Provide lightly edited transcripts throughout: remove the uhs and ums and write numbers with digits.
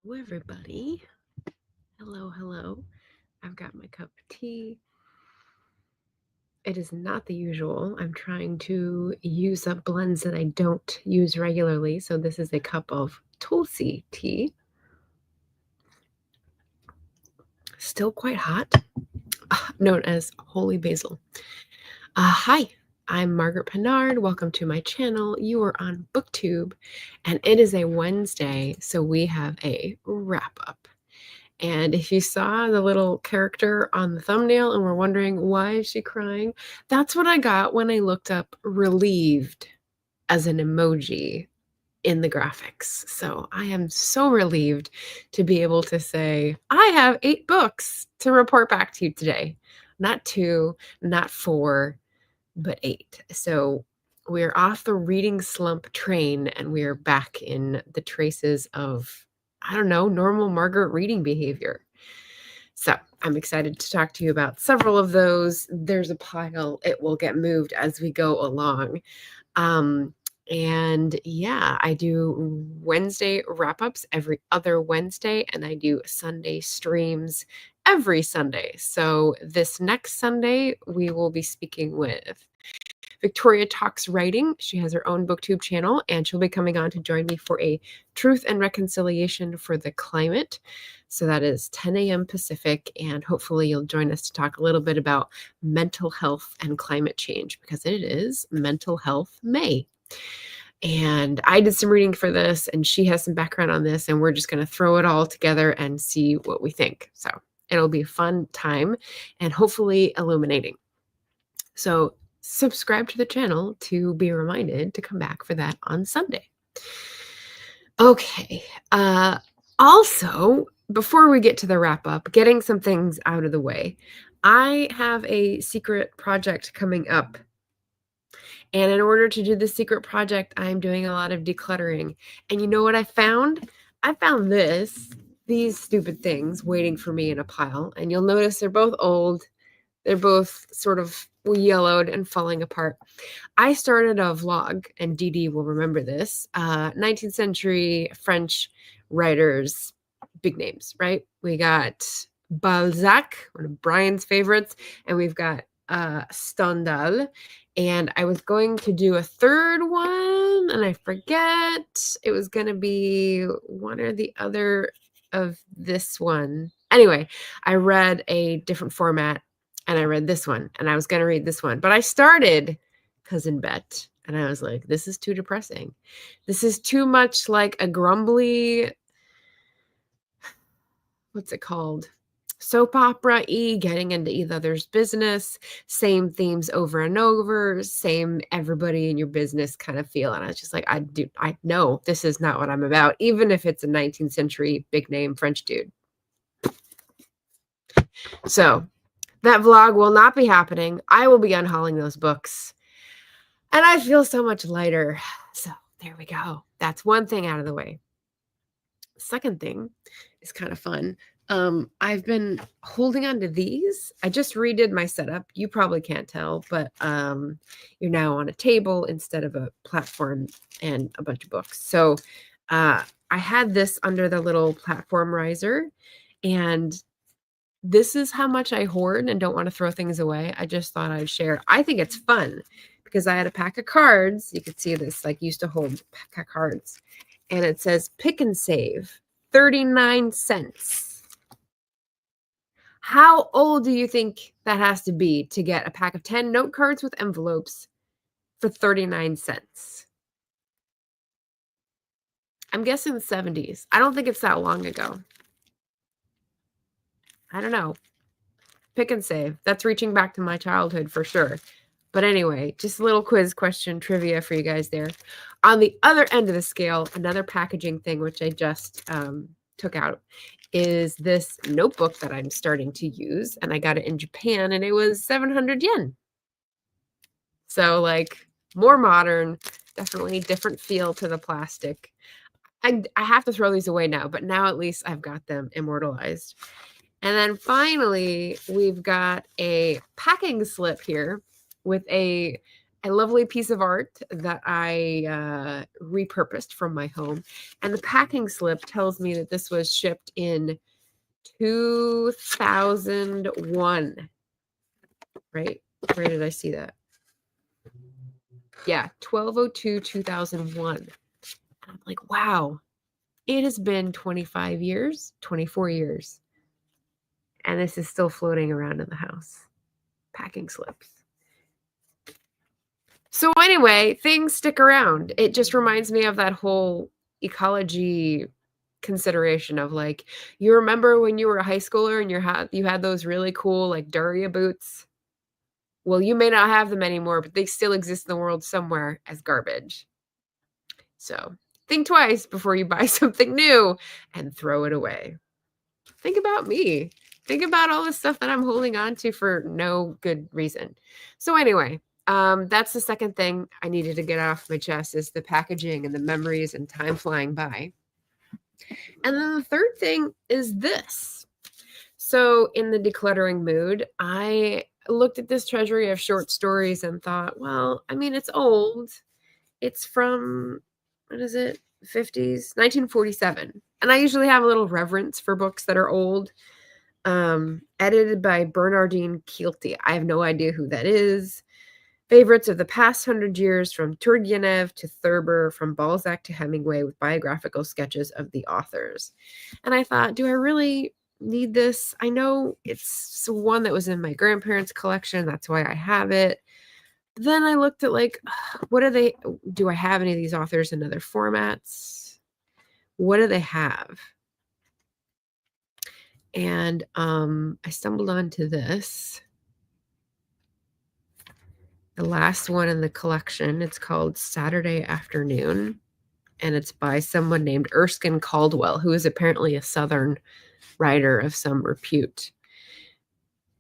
Hello, everybody. Hello, hello. I've got my cup of tea. It is not the usual. I'm trying to use up blends that I don't use regularly. So this is a cup of tulsi tea. Still quite hot, known as holy basil. Hi, I'm Margaret Pennard. Welcome to my channel. You are on Booktube, and it is a Wednesday, so we have a wrap-up. And if you saw the little character on the thumbnail and were wondering, why is she crying? That's what I got when I looked up relieved as an emoji in the graphics. So I am so relieved to be able to say, I have 8 books to report back to you today. Not 2, not 4, but 8. So we're off the reading slump train and we're back in the traces of, I don't know, normal Margaret reading behavior. So I'm excited to talk to you about several of those. There's a pile. It will get moved as we go along. And yeah, I do Wednesday wrap-ups every other Wednesday, and I do Sunday streams every Sunday. So this next Sunday, we will be speaking with Victoria Talks Writing. She has her own Booktube channel, and she'll be coming on to join me for a Truth and Reconciliation for the Climate. So that is 10 a.m. Pacific, and hopefully you'll join us to talk a little bit about mental health and climate change, because it is Mental Health May. And I did some reading for this, and she has some background on this, and we're just going to throw it all together and see what we think. So it'll be a fun time and hopefully illuminating. So subscribe to the channel to be reminded to come back for that on Sunday. Okay. Also, before we get to the wrap up, getting some things out of the way, I have a secret project coming up. And in order to do the secret project, I'm doing a lot of decluttering. And you know what I found? I found these stupid things waiting for me in a pile. And you'll notice they're both old. They're both sort of yellowed and falling apart. I started a vlog, and Dee Dee will remember this, 19th century French writers, big names, right? We got Balzac, one of Brian's favorites, and we've got Stendhal. And I was going to do a third one, and I forget. It was going to be one or the other of this one. Anyway, I read a different format, and I read this one, and I was going to read this one. But I started Cousin Bet, and I was like, this is too depressing. This is too much like a grumbly, what's it called? Soap opera-y, getting into each other's business, same themes over and over, same everybody in your business kind of feel. And I was just like, I know this is not what I'm about, even if it's a 19th century big name French dude. So that vlog will not be happening. I will be unhauling those books. And I feel so much lighter. So there we go. That's one thing out of the way. Second thing is kind of fun. I've been holding on to these. I just redid my setup. You probably can't tell, but you're now on a table instead of a platform and a bunch of books. So I had this under the little platform riser, and this is how much I hoard and don't want to throw things away. I just thought I'd share. I think it's fun because I had a pack of cards. You could see this, like, used to hold a pack of cards. And it says pick and save, 39 cents. How old do you think that has to be to get a pack of 10 note cards with envelopes for 39 cents? I'm guessing the 70s. I don't think it's that long ago. I don't know. Pick and save. That's reaching back to my childhood for sure. But anyway, just a little quiz question trivia for you guys there. On the other end of the scale, another packaging thing, which I just took out, is this notebook that I'm starting to use. And I got it in Japan, and it was 700 yen. So, like, more modern, definitely different feel to the plastic. I have to throw these away now, but now at least I've got them immortalized. And then finally, we've got a packing slip here with a a lovely piece of art that I repurposed from my home. And the packing slip tells me that this was shipped in 2001. Right? Where did I see that? Yeah, 12/02/2001. I'm like, wow, it has been 25 years, 24 years, and this is still floating around in the house. Packing slips. So anyway, things stick around. It just reminds me of that whole ecology consideration of like, you remember when you were a high schooler and you had those really cool like Duria boots? Well, you may not have them anymore, but they still exist in the world somewhere as garbage. So think twice before you buy something new and throw it away. Think about me. Think about all the stuff that I'm holding on to for no good reason. So anyway, that's the second thing I needed to get off my chest is the packaging and the memories and time flying by. And then the third thing is this. So in the decluttering mood, I looked at this treasury of short stories and thought, well, I mean, it's old. It's from, what is it? 50s, 1947. And I usually have a little reverence for books that are old. Edited by Bernardine Keelty. I have no idea who that is. Favorites of the past 100 years, from Turgenev to Thurber, from Balzac to Hemingway, with biographical sketches of the authors. And I thought, do I really need this? I know it's one that was in my grandparents' collection. That's why I have it. Then I looked at like, what are they? Do I have any of these authors in other formats? What do they have? And I stumbled onto this. The last one in the collection. It's called Saturday Afternoon. And it's by someone named Erskine Caldwell, who is apparently a Southern writer of some repute.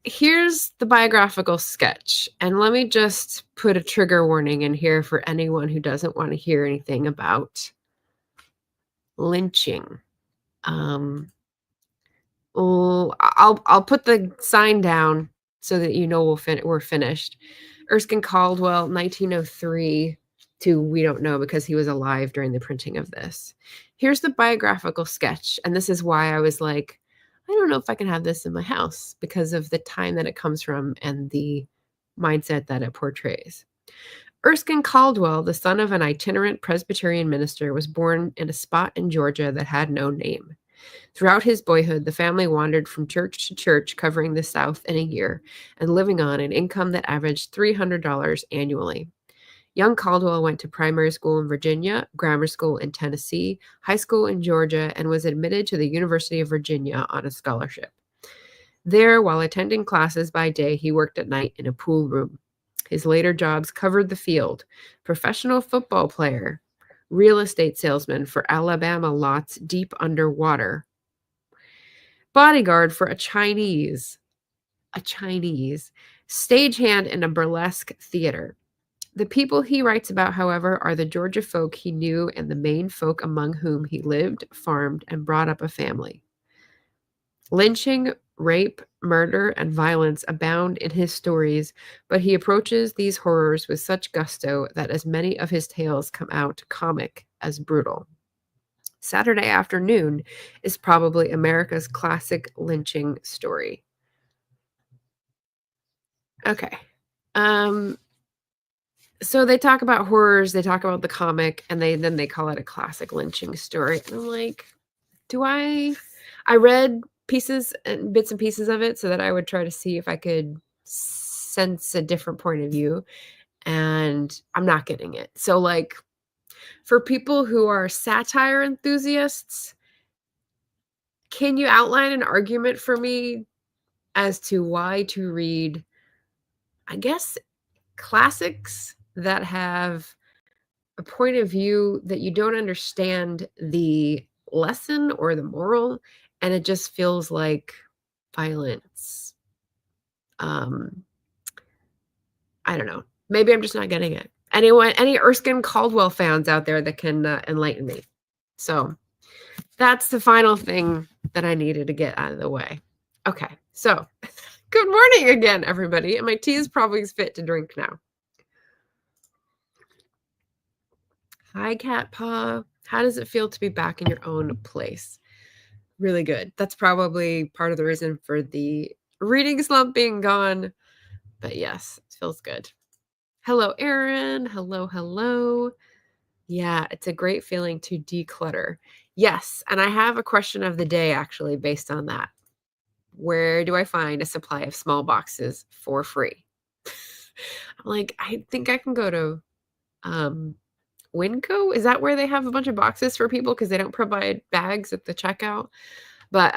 Here's the biographical sketch. And let me just put a trigger warning in here for anyone who doesn't want to hear anything about lynching. I'll put the sign down so that you know we're finished. Erskine Caldwell, 1903 to we don't know because he was alive during the printing of this. Here's the biographical sketch. And this is why I was like, I don't know if I can have this in my house because of the time that it comes from and the mindset that it portrays. Erskine Caldwell, the son of an itinerant Presbyterian minister, was born in a spot in Georgia that had no name. Throughout his boyhood, the family wandered from church to church, covering the South in a year and living on an income that averaged $300 annually. Young Caldwell went to primary school in Virginia, grammar school in Tennessee, high school in Georgia, and was admitted to the University of Virginia on a scholarship. There, while attending classes by day, he worked at night in a pool room. His later jobs covered the field: professional football player, real estate salesman for Alabama lots deep underwater, bodyguard for a Chinese, stagehand in a burlesque theater. The people he writes about, however, are the Georgia folk he knew and the Maine folk among whom he lived, farmed, and brought up a family. Lynching, rape, murder, and violence abound in his stories, but he approaches these horrors with such gusto that as many of his tales come out comic as brutal. Saturday Afternoon is probably America's classic lynching story. Okay. So they talk about horrors, they talk about the comic, and then they call it a classic lynching story. And I'm like, I read pieces and bits and pieces of it so that I would try to see if I could sense a different point of view, and I'm not getting it. So like, for people who are satire enthusiasts, can you outline an argument for me as to why to read, I guess, classics that have a point of view that you don't understand the lesson or the moral, and it just feels like violence? I don't know. Maybe I'm just not getting it. Any Erskine Caldwell fans out there that can enlighten me? So that's the final thing that I needed to get out of the way. Okay, so good morning again, everybody. And my tea is probably fit to drink now. Hi, Cat Paw. How does it feel to be back in your own place? Really good. That's probably part of the reason for the reading slump being gone. But yes, it feels good. Hello, Erin. Hello, hello. Yeah, it's a great feeling to declutter. Yes, and I have a question of the day actually based on that. Where do I find a supply of small boxes for free? I'm like, I think I can go to Winco. Is that where they have a bunch of boxes for people because they don't provide bags at the checkout? But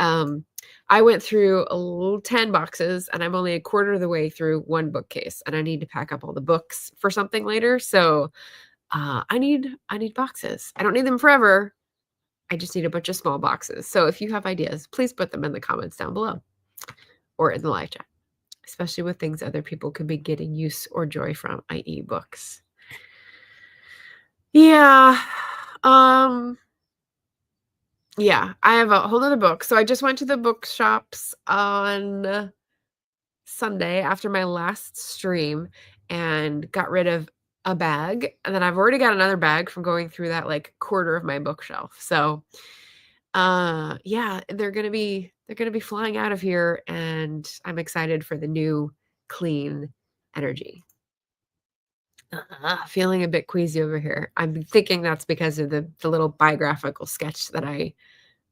I went through 10 boxes and I'm only a quarter of the way through one bookcase and I need to pack up all the books for something later. So I need boxes. I don't need them forever. I just need a bunch of small boxes. So if you have ideas, please put them in the comments down below or in the live chat, especially with things other people could be getting use or joy from, i.e. books. Yeah. Yeah, I have a whole other book. So I just went to the bookshops on Sunday after my last stream and got rid of a bag. And then I've already got another bag from going through that like quarter of my bookshelf. So yeah, they're gonna be flying out of here and I'm excited for the new clean energy. Feeling a bit queasy over here. I'm thinking that's because of the little biographical sketch that I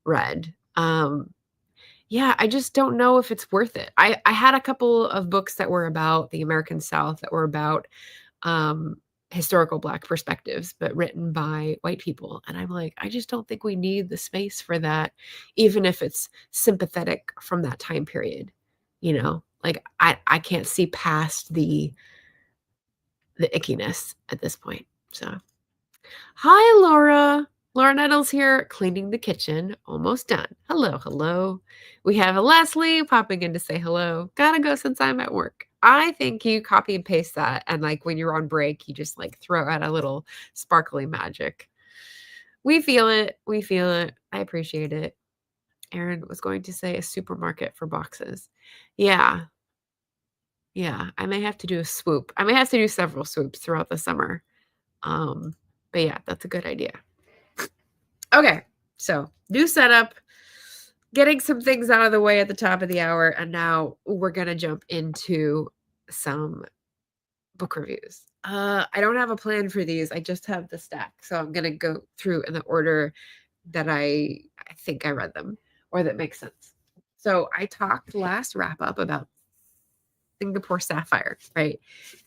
read. Yeah, I just don't know if it's worth it. I had a couple of books that were about the American South that were about historical Black perspectives, but written by white people. And I'm like, I just don't think we need the space for that, even if it's sympathetic from that time period. You know, like I can't see past the ickiness at this point. So hi, Laura. Laura Nettles here, cleaning the kitchen. Almost done. Hello, hello. We have a Leslie popping in to say hello. Gotta go since I'm at work. I think you copy and paste that. And like when you're on break, you just like throw out a little sparkly magic. We feel it. We feel it. I appreciate it. Erin was going to say a supermarket for boxes. Yeah. Yeah. I may have to do a swoop. I may have to do several swoops throughout the summer. But yeah, that's a good idea. Okay, so new setup, getting some things out of the way at the top of the hour, and now we're gonna jump into some book reviews. I don't have a plan for these. I just have the stack, so I'm gonna go through in the order that I think I read them, or that makes sense. So I talked last wrap up about Singapore Sapphire, right?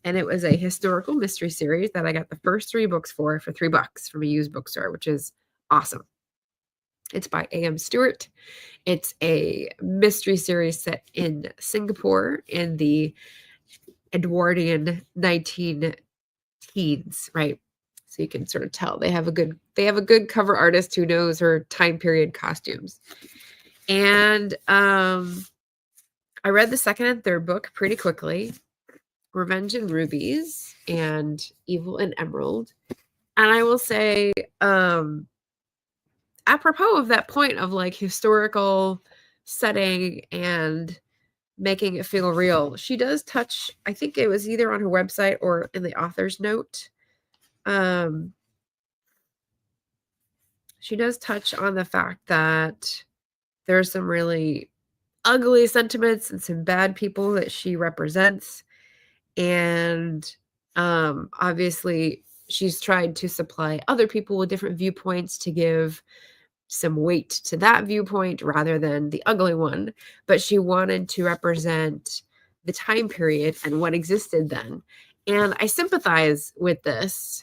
And it was a historical mystery series that I got the first 3 books for $3 from a used bookstore, which is awesome. It's by A.M. Stewart. It's a mystery series set in Singapore in the Edwardian 19 teens, right? So you can sort of tell they have a good cover artist who knows her time period costumes. And I read the second and third book pretty quickly. Revenge and Rubies and Evil and Emerald. And I will say, apropos of that point of like historical setting and making it feel real, she does touch, I think it was either on her website or in the author's note. She does touch on the fact that there's some really ugly sentiments and some bad people that she represents. And obviously she's tried to supply other people with different viewpoints to give some weight to that viewpoint rather than the ugly one, but she wanted to represent the time period and what existed then. And I sympathize with this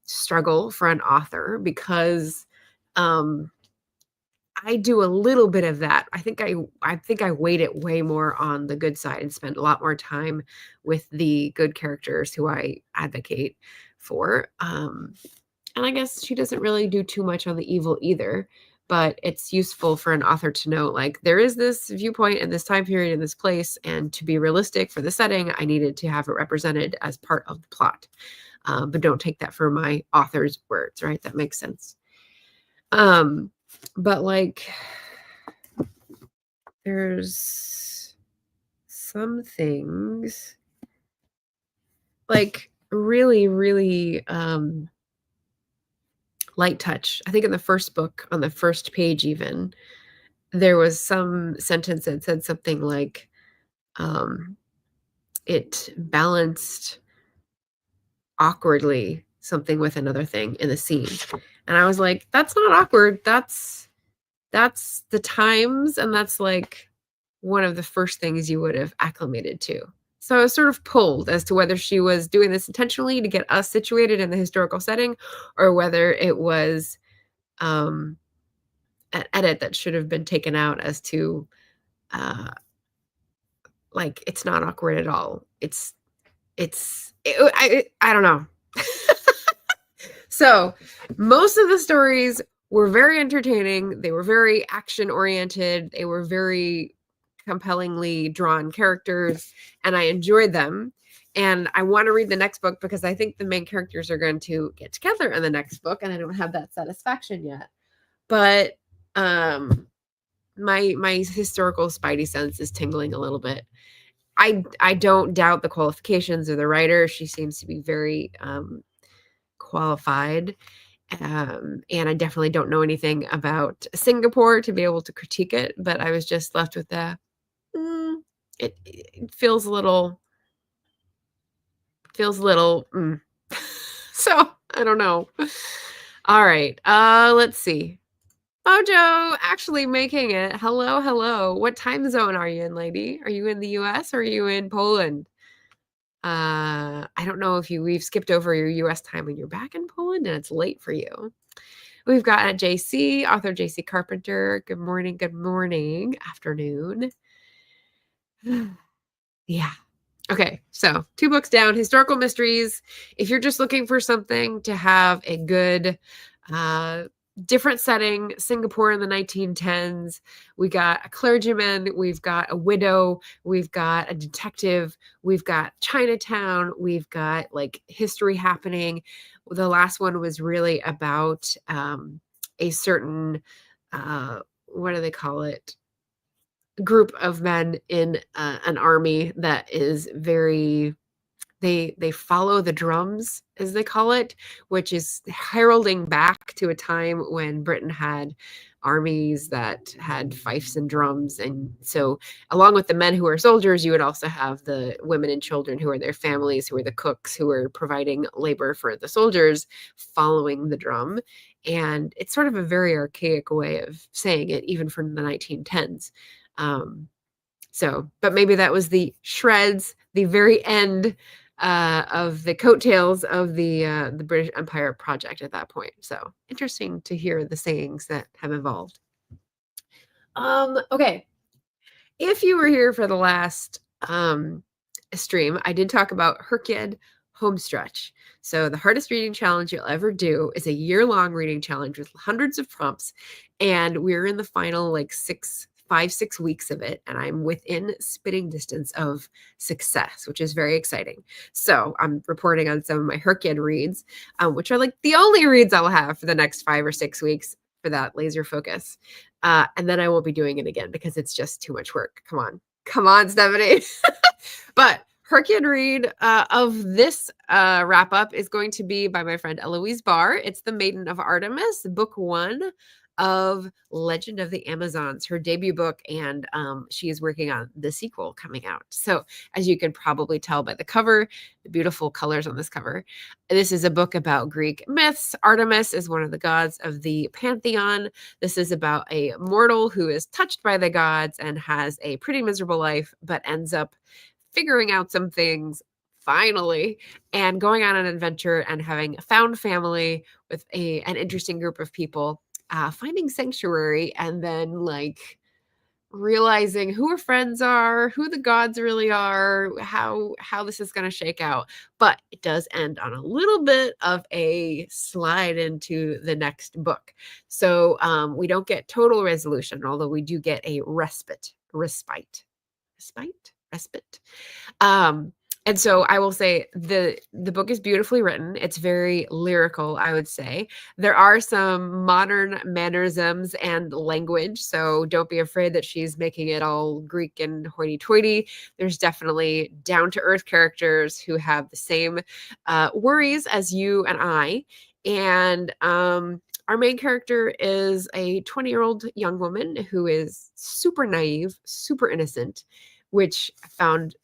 struggle for an author because I do a little bit of that. I think I weight it way more on the good side and spend a lot more time with the good characters who I advocate for. And I guess she doesn't really do too much on the evil either, but it's useful for an author to know, like, there is this viewpoint in this time period in this place, and to be realistic for the setting, I needed to have it represented as part of the plot. But don't take that for my author's words, right? That makes sense. But like, there's some things like really, really light touch. I think in the first book, on the first page even, there was some sentence that said something like, it balanced awkwardly something with another thing in the scene. And I was like, that's not awkward. That's the times, and that's like one of the first things you would have acclimated to. So I was sort of pulled as to whether she was doing this intentionally to get us situated in the historical setting, or whether it was an edit that should have been taken out as to like, it's not awkward at all. I don't know. So most of the stories were very entertaining. They were very action oriented. They were very compellingly drawn characters, and I enjoyed them. And I want to read the next book because I think the main characters are going to get together in the next book, and I don't have that satisfaction yet. But my historical spidey sense is tingling a little bit. I don't doubt the qualifications of the writer. She seems to be very qualified. And I definitely don't know anything about Singapore to be able to critique it, but I was just left with it feels a little so I don't know. All right, let's see. Mojo actually making it. Hello. What time zone are you in, lady? Are you in the US or are you in Poland? I don't know if we've skipped over your US time when you're back in Poland and it's late for you. We've got JC, author JC Carpenter. Good morning, afternoon. Yeah. Okay, so 2 books down, historical mysteries. If you're just looking for something to have a good different setting, Singapore in the 1910s, we got a clergyman, we've got a widow, we've got a detective, we've got Chinatown, we've got like history happening. The last one was really about a certain what do they call it, group of men in an army that is very, they follow the drums, as they call it, which is heralding back to a time when Britain had armies that had fifes and drums. And so along with the men who are soldiers, you would also have the women and children who are their families, who are the cooks, who are providing labor for the soldiers, following the drum. And it's sort of a very archaic way of saying it, even from the 1910s. But maybe that was the shreds, the very end of the coattails of the British Empire project at that point. So interesting to hear the sayings that have evolved. Okay. If you were here for the last stream, I did talk about HRCYED Homestretch. So the hardest reading challenge you'll ever do is a year-long reading challenge with hundreds of prompts. And we're in the final 5-6 weeks of it, and I'm within spitting distance of success, which is very exciting. So I'm reporting on some of my HRCYED reads, which are like the only reads I'll have for the next 5 or 6 weeks for that laser focus. And then I won't be doing it again because it's just too much work. Come on, Stephanie. But HRCYED read of this wrap up is going to be by my friend Eloise Barr. It's The Maiden of Artemis, book 1 of Legend of the Amazons, her debut book, and she is working on the sequel coming out. So as you can probably tell by the cover, the beautiful colors on this cover, this is a book about Greek myths. Artemis is one of the gods of the pantheon. This is about a mortal who is touched by the gods and has a pretty miserable life, but ends up figuring out some things finally and going on an adventure and having found family with an interesting group of people. Finding sanctuary, and then realizing who her friends are, who the gods really are, how this is going to shake out. But it does end on a little bit of a slide into the next book. So we don't get total resolution, although we do get a respite. And so I will say the book is beautifully written. It's very lyrical, I would say. There are some modern mannerisms and language, so don't be afraid that she's making it all Greek and hoity-toity. There's definitely down-to-earth characters who have the same worries as you and I. And our main character is a 20-year-old young woman who is super naive, super innocent, which I found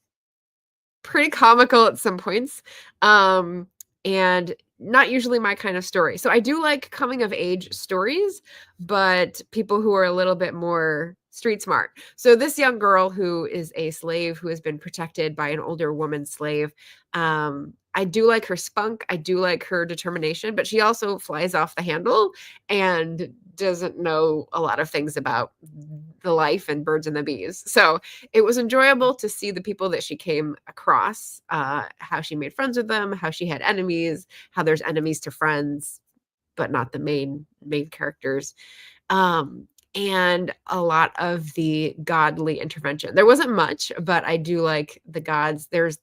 pretty comical at some points. And not usually my kind of story. So I do like coming of age stories, but people who are a little bit more street smart. So this young girl who is a slave who has been protected by an older woman slave, I do like her spunk. I do like her determination, but she also flies off the handle and doesn't know a lot of things about the life and birds and the bees. So it was enjoyable to see the people that she came across, how she made friends with them, how she had enemies, how there's enemies to friends, but not the main characters. And a lot of the godly intervention. There wasn't much, but I do like the gods. There's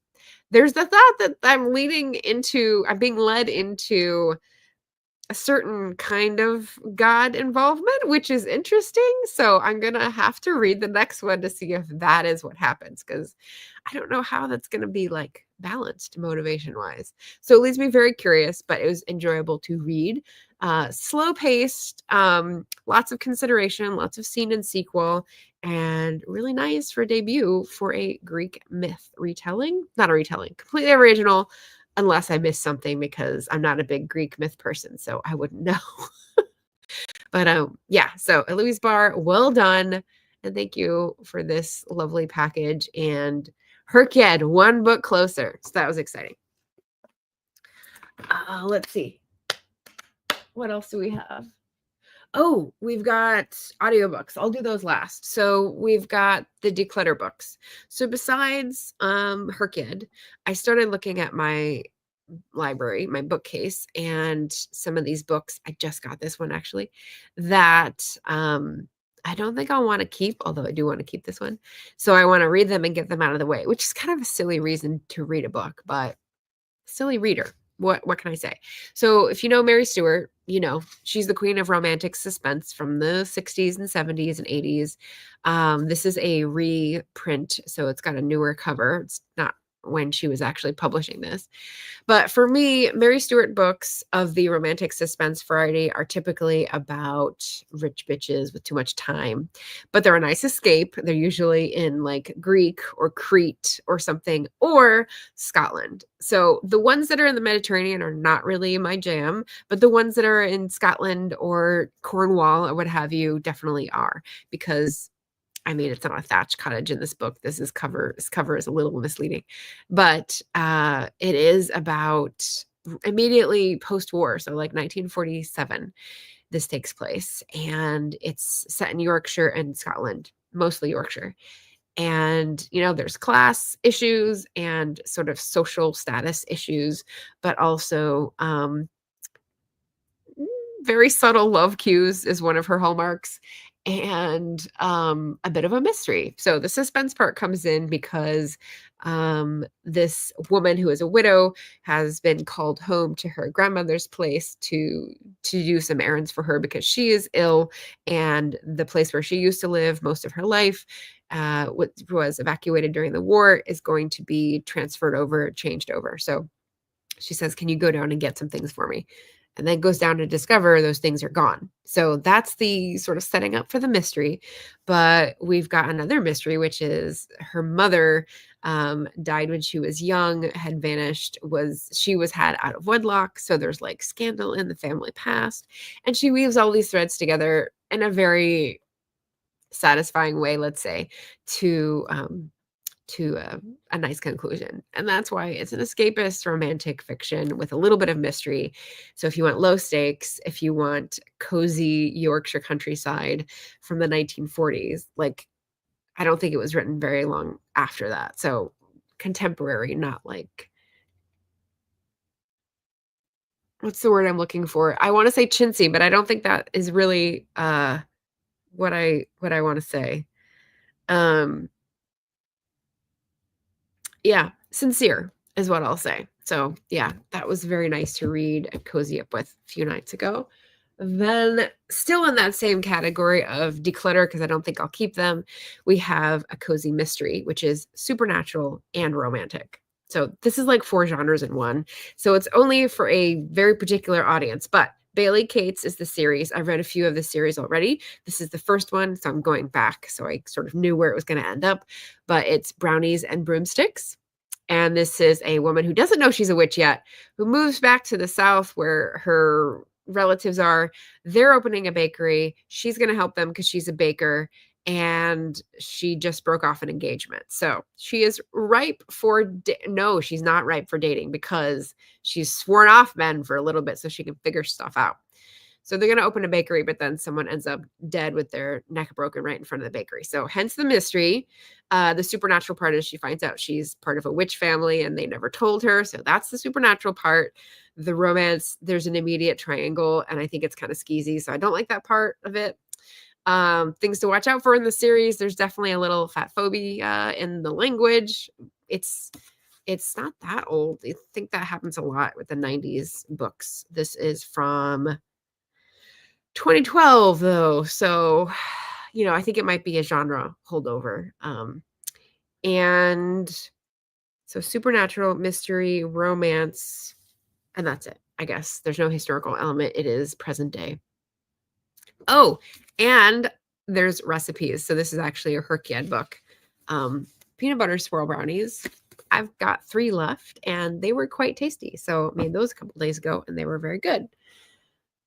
the thought that I'm being led into a certain kind of God involvement, which is interesting. So I'm going to have to read the next one to see if that is what happens, because I don't know how that's going to be like balanced motivation wise. So it leaves me very curious, but it was enjoyable to read. Slow paced, lots of consideration, lots of scene and sequel, and really nice for a debut for a Greek myth retelling. Not a retelling, completely original. Unless I missed something, because I'm not a big Greek myth person, so I wouldn't know. But yeah, so Eloise Barr, well done. And thank you for this lovely package. And HRCYED, one book closer. So that was exciting. Let's see. What else do we have? Oh, we've got audiobooks. I'll do those last. So we've got the declutter books. So besides HRCYED, I started looking at my library, my bookcase, and some of these books, I just got this one actually, that I don't think I'll want to keep, although I do want to keep this one. So I want to read them and get them out of the way, which is kind of a silly reason to read a book, but silly reader. What can I say? So if you know Mary Stewart, you know she's the queen of romantic suspense from the 60s and 70s and 80s. This is a reprint, so it's got a newer cover. It's not when she was actually publishing this. But for me, Mary Stewart books of the romantic suspense variety are typically about rich bitches with too much time, but they're a nice escape. They're usually in like Greek or Crete or something, or Scotland. So the ones that are in the Mediterranean are not really my jam, but the ones that are in Scotland or Cornwall or what have you definitely are, because I mean, it's not a thatched cottage in this book. This cover is a little misleading, but it is about immediately post-war, so like 1947. This takes place, and it's set in Yorkshire and Scotland, mostly Yorkshire. And there's class issues and sort of social status issues, but also very subtle love cues is one of her hallmarks, and a bit of a mystery. So the suspense part comes in because this woman who is a widow has been called home to her grandmother's place to do some errands for her because she is ill, and the place where she used to live most of her life, was evacuated during the war, is going to be changed over. So she says, "Can you go down and get some things for me?" And then goes down to discover those things are gone. So that's the sort of setting up for the mystery. But we've got another mystery, which is her mother died when she was young, had vanished, she was had out of wedlock. So there's like scandal in the family past. And she weaves all these threads together in a very satisfying way, let's say, to a nice conclusion. And that's why it's an escapist romantic fiction with a little bit of mystery. So if you want low stakes, if you want cozy Yorkshire countryside from the 1940s, like, I don't think it was written very long after that. So contemporary, not like, what's the word I'm looking for? I want to say chintzy, but I don't think that is really what I want to say. Yeah, sincere is what I'll say. So yeah, that was very nice to read and cozy up with a few nights ago. Then, still in that same category of declutter, because I don't think I'll keep them, we have a cozy mystery, which is supernatural and romantic. So this is like 4 genres in one. So it's only for a very particular audience. But Bailey Cates is the series. I've read a few of the series already. This is the first one, so I'm going back. So I sort of knew where it was going to end up. But it's Brownies and Broomsticks. And this is a woman who doesn't know she's a witch yet, who moves back to the South where her relatives are. They're opening a bakery. She's going to help them because she's a baker. And she just broke off an engagement. So she is ripe for, no, she's not ripe for dating because she's sworn off men for a little bit so she can figure stuff out. So they're going to open a bakery, but then someone ends up dead with their neck broken right in front of the bakery. So hence the mystery. The supernatural part is she finds out she's part of a witch family and they never told her. So that's the supernatural part. The romance, there's an immediate triangle, and I think it's kind of skeezy. So I don't like that part of it. Things to watch out for in the series. There's definitely a little fat phobia in the language. It's not that old. I think that happens a lot with the 90s books. This is from 2012 though. So, I think it might be a genre holdover. And so supernatural, mystery, romance, and that's it. I guess there's no historical element. It is present day. Oh, and there's recipes. So this is actually a HRCYED book. Peanut butter swirl brownies. I've got 3 left and they were quite tasty. So I made those a couple days ago and they were very good.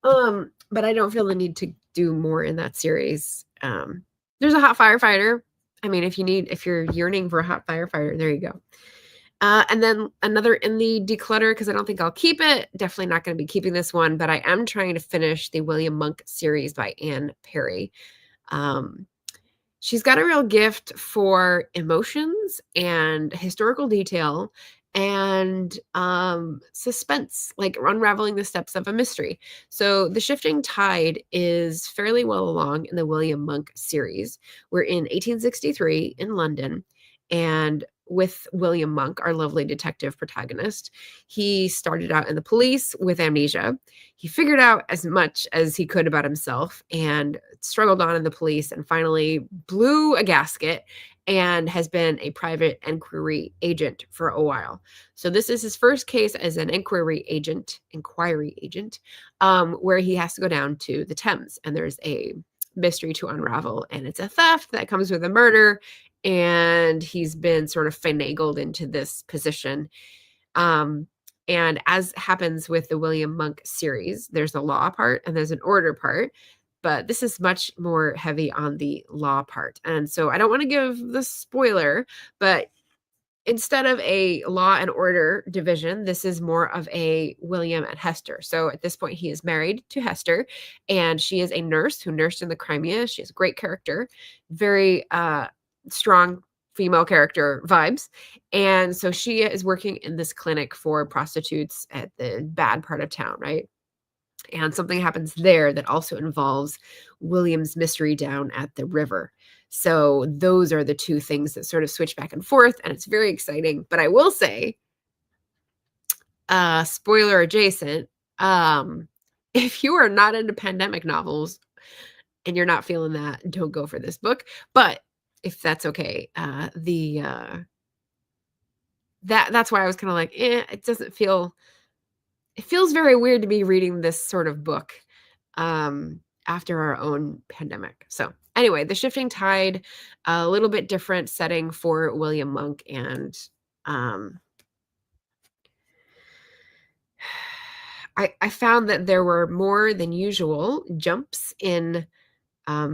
But I don't feel the need to do more in that series. There's a hot firefighter. I mean, if you're yearning for a hot firefighter, there you go. And then another in the declutter, because I don't think I'll keep it. Definitely not going to be keeping this one, but I am trying to finish the William Monk series by Anne Perry. She's got a real gift for emotions and historical detail and suspense, like unraveling the steps of a mystery. So The Shifting Tide is fairly well along in the William Monk series. We're in 1863 in London, and with William Monk, our lovely detective protagonist, he started out in the police with amnesia. He figured out as much as he could about himself and struggled on in the police and finally blew a gasket and has been a private inquiry agent for a while. So this is his first case as an inquiry agent, where he has to go down to the Thames and there's a mystery to unravel, and it's a theft that comes with a murder, and he's been sort of finagled into this position. And as happens with the William Monk series, there's a law part and there's an order part, but this is much more heavy on the law part. And so I don't want to give the spoiler, but instead of a law and order division, this is more of a William and Hester. So at this point, he is married to Hester, and she is a nurse who nursed in the Crimea. She has a great character, very strong female character vibes. And so she is working in this clinic for prostitutes at the bad part of town, right? And something happens there that also involves William's mystery down at the river. So those are the 2 things that sort of switch back and forth, and it's very exciting. But I will say, spoiler adjacent, if you are not into pandemic novels and you're not feeling that, don't go for this book. But if that's okay, that's why I was kind of like, it doesn't feel. It feels very weird to be reading this sort of book after our own pandemic. So anyway, The Shifting Tide, a little bit different setting for William Monk. And I found that there were more than usual jumps in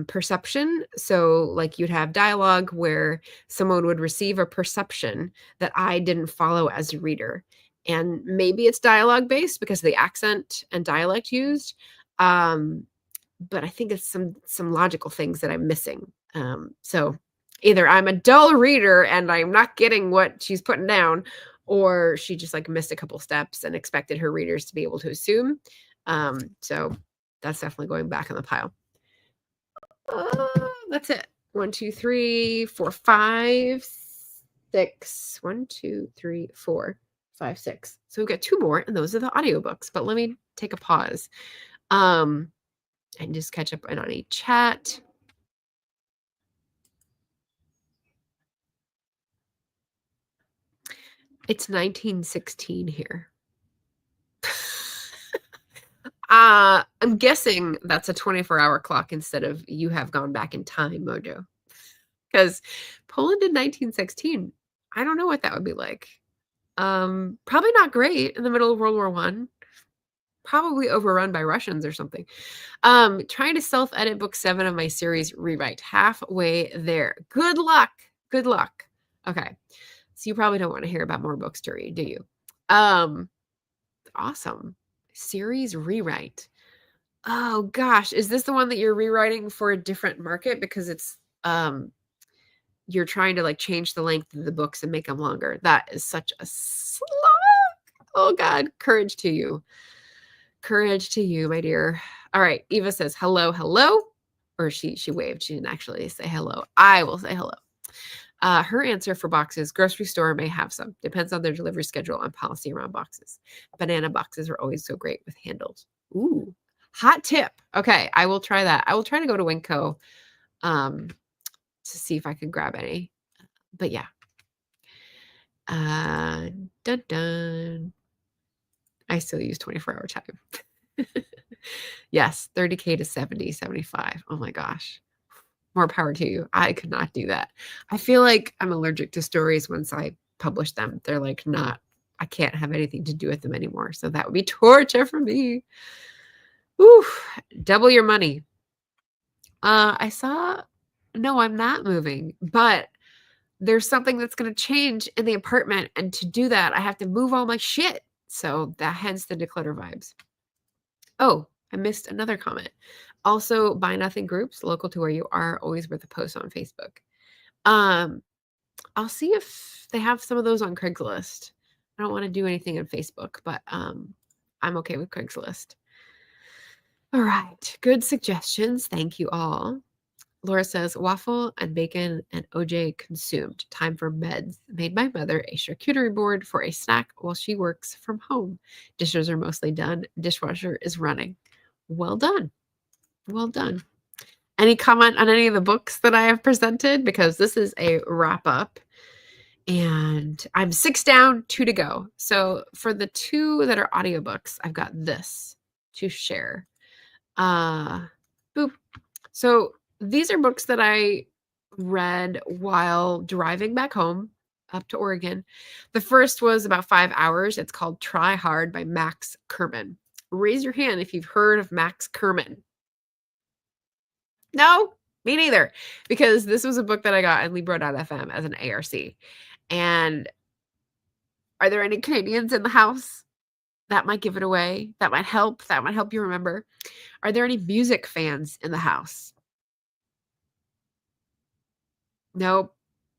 perception. So like you'd have dialogue where someone would receive a perception that I didn't follow as a reader. And maybe it's dialogue based because of the accent and dialect used. But I think it's some logical things that I'm missing. So either I'm a dull reader and I'm not getting what she's putting down, or she just like missed a couple steps and expected her readers to be able to assume. So that's definitely going back in the pile. That's it. 1, 2, 3, 4, 5, 6. 1, 2, 3, 4, 5, 6. So we've got 2 more, and those are the audiobooks. But let me take a pause and just catch up on a chat. It's 1916 here. I'm guessing that's a 24-hour clock instead of you have gone back in time, Mojo. Because Poland in 1916, I don't know what that would be like. Probably not great in the middle of World War I. Probably overrun by Russians or something. Trying to self-edit book 7 of my series Rewrite. Halfway there. Good luck. Good luck. Okay. So you probably don't want to hear about more books to read, do you? Awesome. Series Rewrite. Oh gosh, is this the one that you're rewriting for a different market because it's you're trying to like change the length of the books and make them longer? That is such a slog. Oh God, courage to you. Courage to you, my dear. All right, Eva says hello, hello. Or she waved. She didn't actually say hello. I will say hello. Her answer for boxes, grocery store may have some. Depends on their delivery schedule and policy around boxes. Banana boxes are always so great with handles. Ooh, hot tip. Okay, I will try that. I will try to go to Winco to see if I can grab any. But yeah. Dun dun. I still use 24-hour time. Yes, 30K to 70, 75. Oh my gosh. More power to you. I could not do that. I feel like I'm allergic to stories once I publish them. They're like not, I can't have anything to do with them anymore. So that would be torture for me. Ooh, double your money. No, I'm not moving, but there's something that's going to change in the apartment. And to do that, I have to move all my shit. So that hence the declutter vibes. Oh, I missed another comment. Also, buy nothing groups local to where you are, always worth a post on Facebook. I'll see if they have some of those on Craigslist. I don't want to do anything on Facebook, but I'm okay with Craigslist. All right, good suggestions. Thank you all. Laura says, waffle and bacon and OJ consumed. Time for meds. Made my mother a charcuterie board for a snack while she works from home. Dishes are mostly done. Dishwasher is running. Well done. Well done. Any comment on any of the books that I have presented? Because this is a wrap up. And I'm 6 down, 2 to go. So for the 2 that are audiobooks, I've got this to share. Boop. So these are books that I read while driving back home up to Oregon. The first was about 5 hours. It's called Try Hard by Max Kerman. Raise your hand if you've heard of Max Kerman. No, me neither. Because this was a book that I got in Libro.fm as an ARC. And are there any Canadians in the house? That might give it away. That might help. That might help you remember. Are there any music fans in the house? Nope.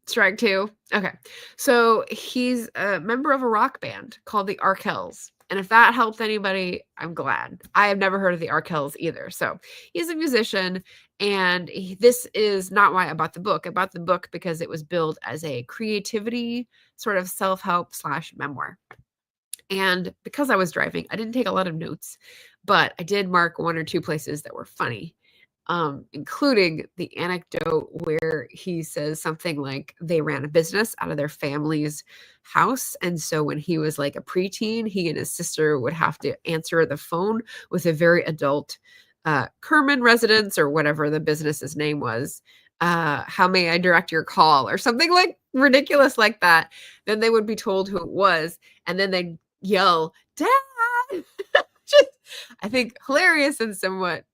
Strike 2. Okay. So he's a member of a rock band called the Arkells. And if that helped anybody, I'm glad. I have never heard of the Arkells either. So he's a musician. And this is not why I bought the book. I bought the book because it was billed as a creativity sort of self-help / memoir. And because I was driving, I didn't take a lot of notes, but I did mark 1 or 2 places that were funny. Including the anecdote where he says something like they ran a business out of their family's house. And so when he was like a preteen, he and his sister would have to answer the phone with a very adult Kerman residence or whatever the business's name was. How may I direct your call or something like ridiculous like that. Then they would be told who it was. And then they'd yell, Dad! Just, I think hilarious and somewhat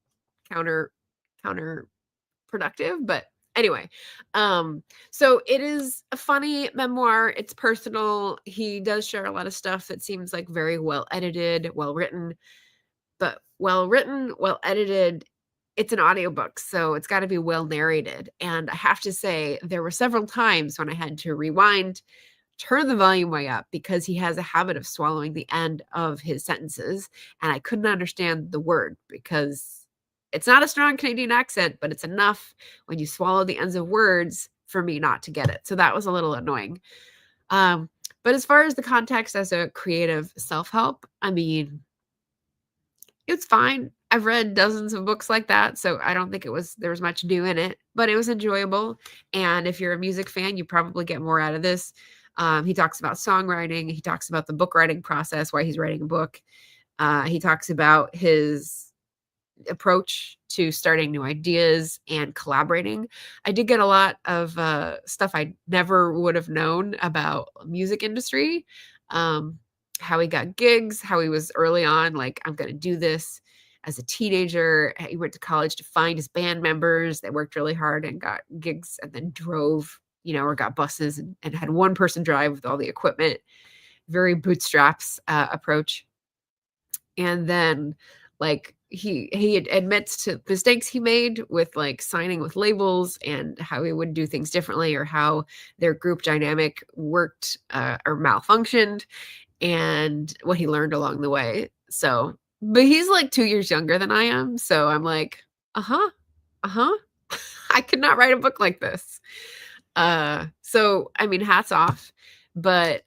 counterproductive, but anyway, so it is a funny memoir. It's personal. He does share a lot of stuff that seems like very well edited, well written, but well written, well edited. It's an audiobook, so it's got to be well narrated. And I have to say, there were several times when I had to rewind, turn the volume way up because he has a habit of swallowing the end of his sentences, and I couldn't understand the word because it's not a strong Canadian accent, but it's enough when you swallow the ends of words for me not to get it. So that was a little annoying. But as far as the context as a creative self-help, I mean, it's fine. I've read dozens of books like that, so I don't think there was much new in it, but it was enjoyable. And if you're a music fan, you probably get more out of this. He talks about songwriting. He talks about the book writing process, why he's writing a book. He talks about his approach to starting new ideas and collaborating. I did get a lot of stuff I never would have known about music industry, how he got gigs, how he was early on, like, I'm going to do this as a teenager. He went to college to find his band members. They worked really hard and got gigs and then drove, or got buses and had one person drive with all the equipment. Very bootstraps approach. And then like he admits to mistakes he made with like signing with labels and how he would do things differently, or how their group dynamic worked or malfunctioned, and what he learned along the way. So, but he's like 2 years younger than I am. So I'm like, I could not write a book like this. So, I mean, hats off, but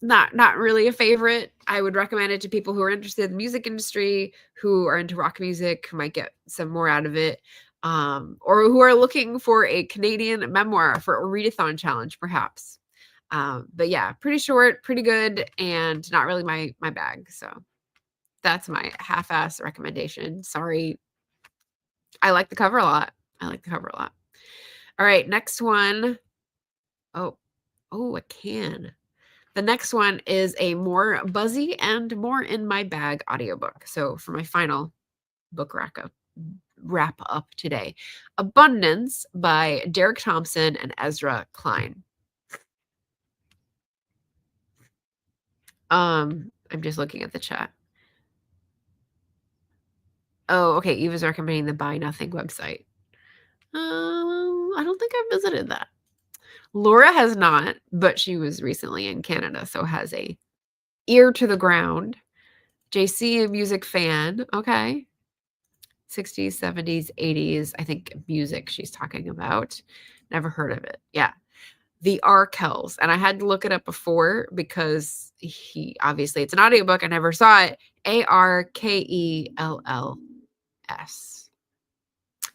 not really a favorite. I would recommend it to people who are interested in the music industry, who are into rock music, who might get some more out of it, or who are looking for a Canadian memoir for a readathon challenge, perhaps. But yeah, pretty short, pretty good, and not really my bag. So that's my half-ass recommendation. Sorry. I like the cover a lot. All right, next one. Oh, a can. The next one is a more buzzy and more in my bag audiobook. So for my final book wrap up today, Abundance by Derek Thompson and Ezra Klein. I'm just looking at the chat. Oh, okay. Eva's recommending the Buy Nothing website. I don't think I've visited that. Laura has not, but she was recently in Canada, so has a ear to the ground. JC, a music fan. Okay. 60s, 70s, 80s, I think music she's talking about. Never heard of it. Yeah. The Arkells. And I had to look it up before because obviously it's an audiobook. I never saw it. Arkells.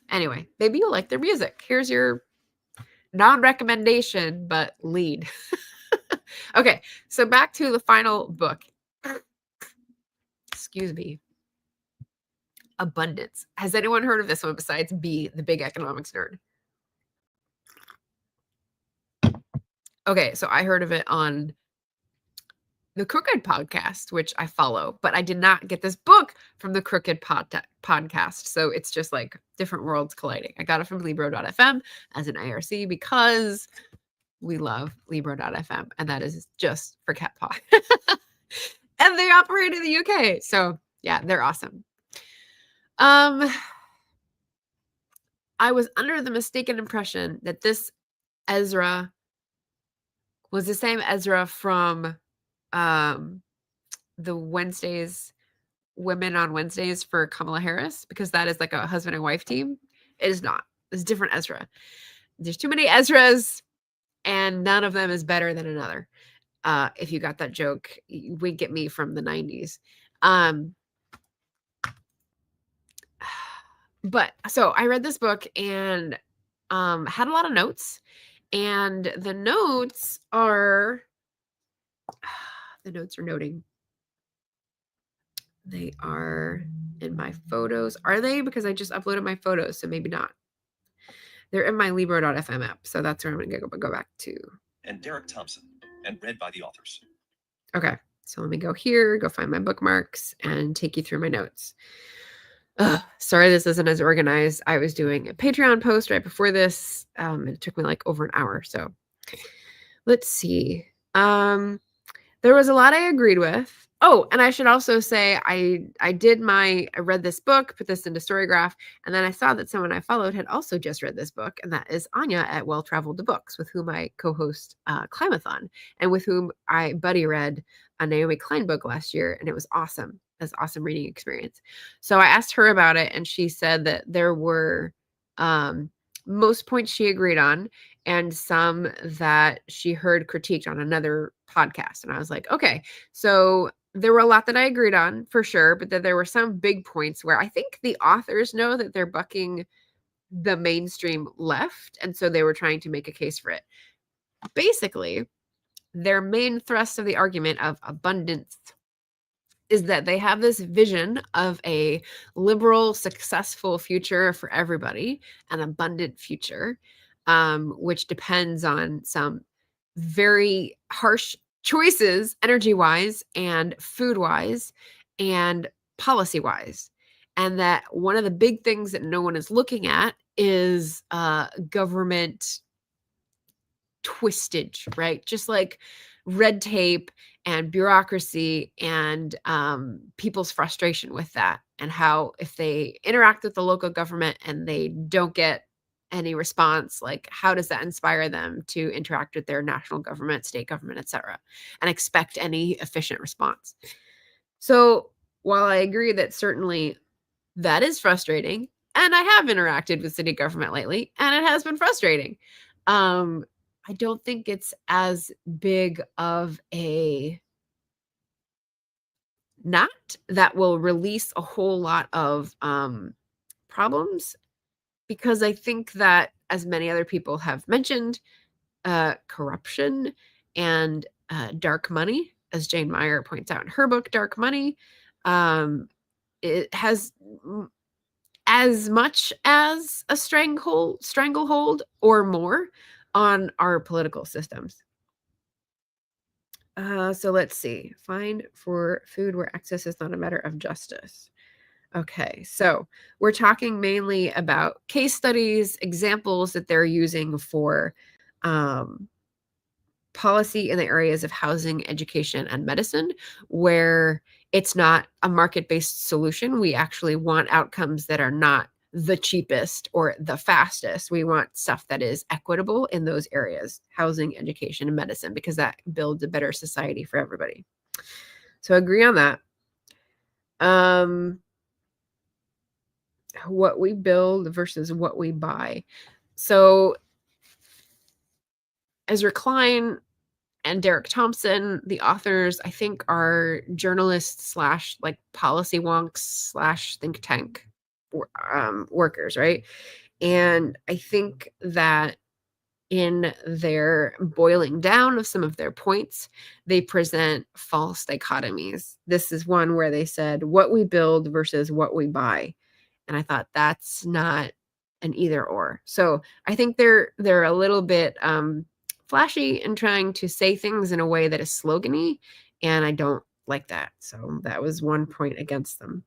Anyway, maybe you'll like their music. Here's your non-recommendation, but lead. Okay, so back to the final book. Excuse me. Abundance. Has anyone heard of this one besides B, the big economics nerd? Okay, so I heard of it on the Crooked podcast, which I follow, but I did not get this book from the Crooked podcast. So it's just like different worlds colliding. I got it from Libro.fm as an IRC because we love Libro.fm, and that is just for cat paw. And they operate in the UK. So yeah, they're awesome. I was under the mistaken impression that this Ezra was the same Ezra from the Women on Wednesdays for Kamala Harris, because that is like a husband and wife team. It is not. It's different Ezra. There's too many Ezras, and none of them is better than another. If you got that joke, wink at me from the 90s. But so I read this book and had a lot of notes, and the notes are noting. They are in my photos. Are they? Because I just uploaded my photos, so maybe not. They're in my Libro.fm app, so that's where I'm going to go back to. And Derek Thompson, and read by the authors. Okay, so let me go here, go find my bookmarks, and take you through my notes. Sorry this isn't as organized. I was doing a Patreon post right before this. It took me like over an hour, so let's see. There was a lot I agreed with. Oh, and I should also say I read this book, put this into Storygraph, and then I saw that someone I followed had also just read this book, and that is Anya at Well Traveled to Books, with whom I co-host Climathon, and with whom I buddy read a Naomi Klein book last year, and it was awesome. It was an awesome reading experience. So I asked her about it, and she said that there were most points she agreed on, and some that she heard critiqued on another podcast. And I was like, okay, so there were a lot that I agreed on for sure, but then there were some big points where I think the authors know that they're bucking the mainstream left, and so they were trying to make a case for it. basically, their main thrust of the argument of abundance is that they have this vision of a liberal, successful future for everybody, an abundant future, which depends on some very harsh choices, energy-wise and food-wise and policy-wise. And that one of the big things that no one is looking at is government twistage, right? Just like red tape and bureaucracy and people's frustration with that, and how if they interact with the local government and they don't get any response, like how does that inspire them to interact with their national government, state government, etc., and expect any efficient response. So while I agree that certainly that is frustrating, and I have interacted with city government lately, and it has been frustrating, I don't think it's as big of a knot that will release a whole lot of problems, because I think that, as many other people have mentioned, corruption and dark money, as Jane Meyer points out in her book, Dark Money, it has as much as a stranglehold or more on our political systems. So let's see. Find for food where access is not a matter of justice. Okay, so we're talking mainly about case studies, examples that they're using for policy in the areas of housing, education, and medicine, where it's not a market-based solution. We actually want outcomes that are not the cheapest or the fastest. We want stuff that is equitable in those areas, housing, education, and medicine, because that builds a better society for everybody. So I agree on that. What we build versus what we buy. So Ezra Klein and Derek Thompson, the authors, I think, are journalists slash like policy wonks slash think tank workers, right? And I think that in their boiling down of some of their points, they present false dichotomies. This is one where they said what we build versus what we buy. And I thought that's not an either or. So I think they're a little bit flashy in trying to say things in a way that is slogany, and I don't like that. So that was one point against them.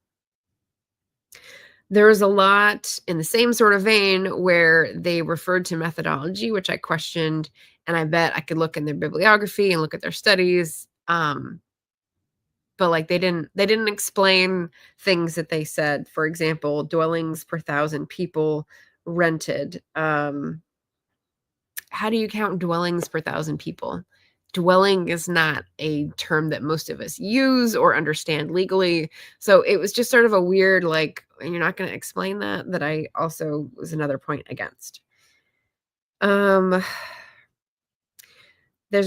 There was a lot in the same sort of vein where they referred to methodology, which I questioned, and I bet I could look in their bibliography and look at their studies. But like they didn't explain things that they said. For example, dwellings per 1,000 people rented. How do you count dwellings per 1,000 people? Dwelling is not a term that most of us use or understand legally. So it was just sort of a weird, like, you're not going to explain that I also was another point against. There's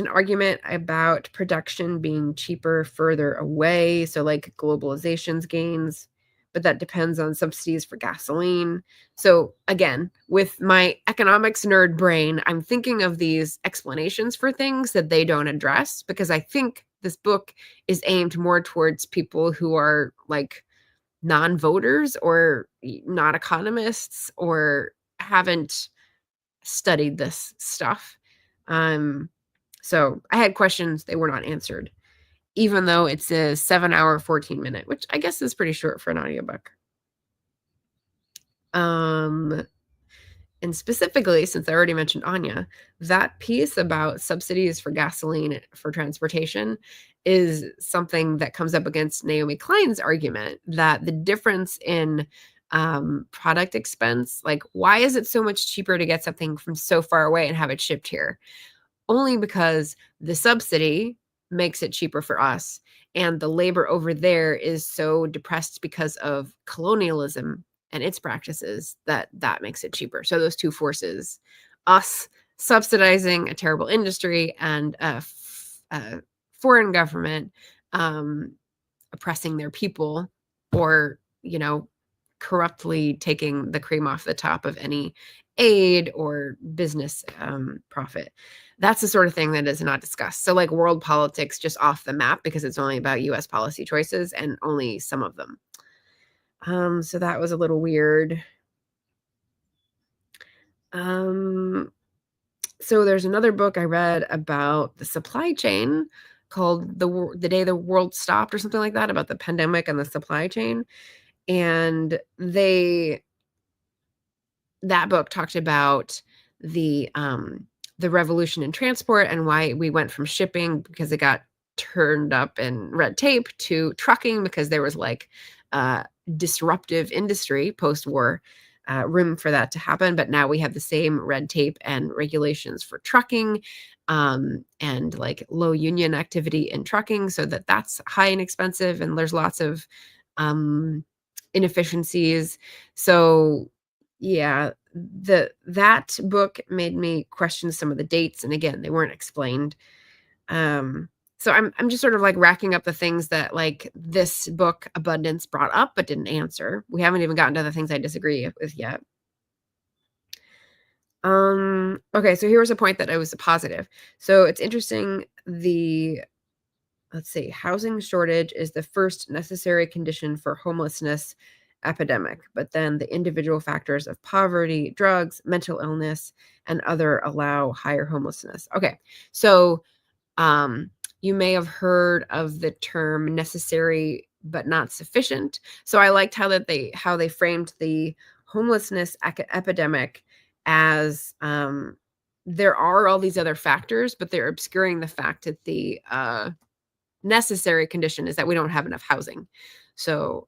an argument about production being cheaper further away. So like globalization's gains, but that depends on subsidies for gasoline. So again, with my economics nerd brain, I'm thinking of these explanations for things that they don't address, because I think this book is aimed more towards people who are like non-voters or not economists or haven't studied this stuff. So I had questions, they were not answered, even though it's a 7-hour, 14-minute, which I guess is pretty short for an audiobook. And specifically, since I already mentioned Anya, that piece about subsidies for gasoline for transportation is something that comes up against Naomi Klein's argument that the difference in product expense, like why is it so much cheaper to get something from so far away and have it shipped here? Only because the subsidy makes it cheaper for us, and the labor over there is so depressed because of colonialism and its practices that makes it cheaper. So those two forces, us subsidizing a terrible industry and a foreign government oppressing their people, or corruptly taking the cream off the top of any aid or business profit. That's the sort of thing that is not discussed. So like world politics just off the map because it's only about US policy choices and only some of them. So that was a little weird. So there's another book I read about the supply chain called The Day the World Stopped or something like that, about the pandemic and the supply chain. And that book talked about the revolution in transport and why we went from shipping because it got turned up in red tape to trucking because there was like disruptive industry post-war room for that to happen. But now we have the same red tape and regulations for trucking and like low union activity in trucking, so that's high and expensive and there's lots of inefficiencies. So yeah, that book made me question some of the dates, and again, they weren't explained. So I'm just sort of like racking up the things that like this book Abundance brought up but didn't answer. We haven't even gotten to the things I disagree with yet. Okay, so here was a point that I was positive. So it's interesting, let's see, housing shortage is the first necessary condition for homelessness epidemic, but then the individual factors of poverty, drugs, mental illness, and other allow higher homelessness. Okay, so you may have heard of the term necessary but not sufficient. So I liked how they framed the homelessness epidemic as there are all these other factors, but they're obscuring the fact that the necessary condition is that we don't have enough housing. So